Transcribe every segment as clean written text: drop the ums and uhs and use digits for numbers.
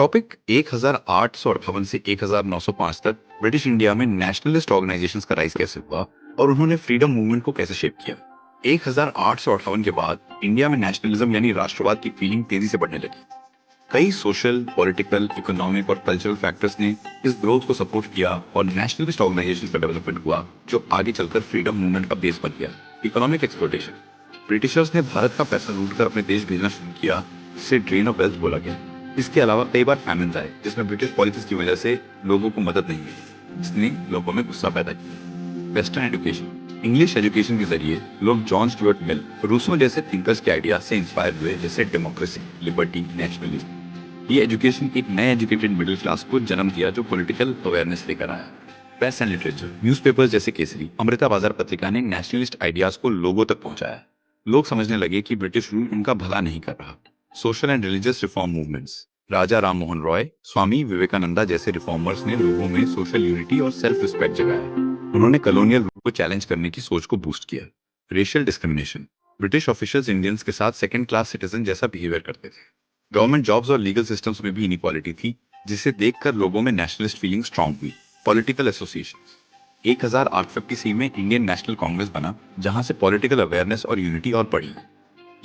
Topic 1858 से 1905 तक British India में नेशनलिस्ट ऑर्गेनाइजेशंस का राइज कैसे हुआ और उन्होंने फ्रीडम मूवमेंट को कैसे शेप किया। 1858 के बाद इंडिया में नेशनलिज्म यानी राष्ट्रवाद की फीलिंग तेजी से बढ़ने लगी। कई सोशल, पॉलिटिकल, इकोनॉमिक और कल्चरल फैक्टर्स ने इस ग्रोथ को सपोर्ट किया और नेशनलिस्ट ऑर्गेनाइजेशन का डेवलपमेंट हुआ जो आगे चलकर फ्रीडम मूवमेंट का बेस बन गया। Economic exploitation. ब्रिटिशर्स ने भारत का पैसा लूट कर अपने देश भेजना शुरू किया, जिसे ड्रेन ऑफ वेल्थ बोला गया। इसके अलावा कई बार फैमिन्स आए जिसमें ब्रिटिश पॉलिसीज की वजह से लोगों को मदद नहीं मिली, जिसने लोगों में गुस्सा पैदा किया। Western education. इंग्लिश एजुकेशन के जरिए लोग जॉन स्टुअर्ट मिल, रूसो जैसे थिंकर्स के आइडिया से इंस्पायर हुए, जैसे डेमोक्रेसी, लिबर्टी, नेशनलिज्म। ये एजुकेशन एक नए एजुकेटेड मिडिल क्लास को जन्म दिया जो पॉलिटिकल अवेयरनेस लेकर आया। Press and literature. न्यूज़पेपर्स जैसे केसरी, अमृता बाजार पत्रिका ने नेशनलिस्ट आइडियाज को लोगों तक पहुंचाया। लोग समझने लगे कि ब्रिटिश रूल उनका भला नहीं कर रहा। Social and religious reform movements. Raja Ram Mohan Roy, Swami Vivekananda जैसे रिफॉर्मर्स ने लोगों में सोशल यूनिटी और सेल्फ रिस्पेक्ट जगाया। उन्होंने कॉलोनियल रूल को चैलेंज करने की सोच को बूस्ट किया। Racial discrimination. British officials Indians के साथ सेकंड क्लास सिटीजन जैसा बिहेवियर करते थे। गवर्नमेंट जॉब्स और लीगल सिस्टम्स में भी इनइक्वालिटी थी, जिसे देखकर लोगों में नेशनलिस्ट फीलिंग स्ट्रांग हुई। Political associations. 1856 में इंडियन नेशनल कांग्रेस बना, जहां से पॉलिटिकल अवेयरनेस और यूनिटी और बढ़ी।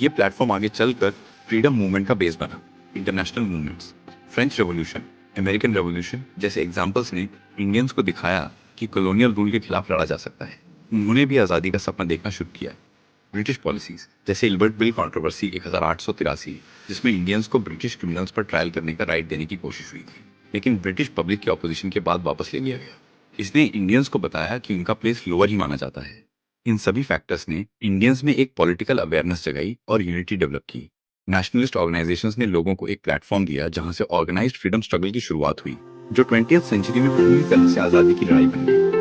ये प्लेटफॉर्म आगे चलकर फ्रीडम मूवमेंट का बेस बना। International movements. French revolution, American revolution जैसे एग्जाम्पल्स ने इंडियंस को दिखाया कि कॉलोनियल रूल के खिलाफ लड़ा जा सकता है। उन्होंने भी आज़ादी का सपना देखना शुरू किया। ब्रिटिश पॉलिसीज जैसे इल्बर्ट बिल कंट्रोवर्सी 1883, जिसमें इंडियंस को ब्रिटिश क्रिमिनल्स पर ट्रायल करने का राइट देने की कोशिश हुई थी, लेकिन ब्रिटिश पब्लिक के ऑपोजिशन के बाद वापस ले लिया गया। इसने इंडियंस को बताया कि उनका प्लेस लोअर ही माना जाता है। इन सभी फैक्टर्स ने इंडियंस में एक पॉलिटिकल अवेयरनेस जगाई और यूनिटी डेवलप की। नेशनलिस्ट ऑर्गेनाइजेशंस ने लोगों को एक प्लेटफॉर्म दिया जहां से ऑर्गेनाइज्ड फ्रीडम स्ट्रगल की शुरुआत हुई, जो 20वीं सेंचुरी में पूरी तरह से आज़ादी की लड़ाई बन गई।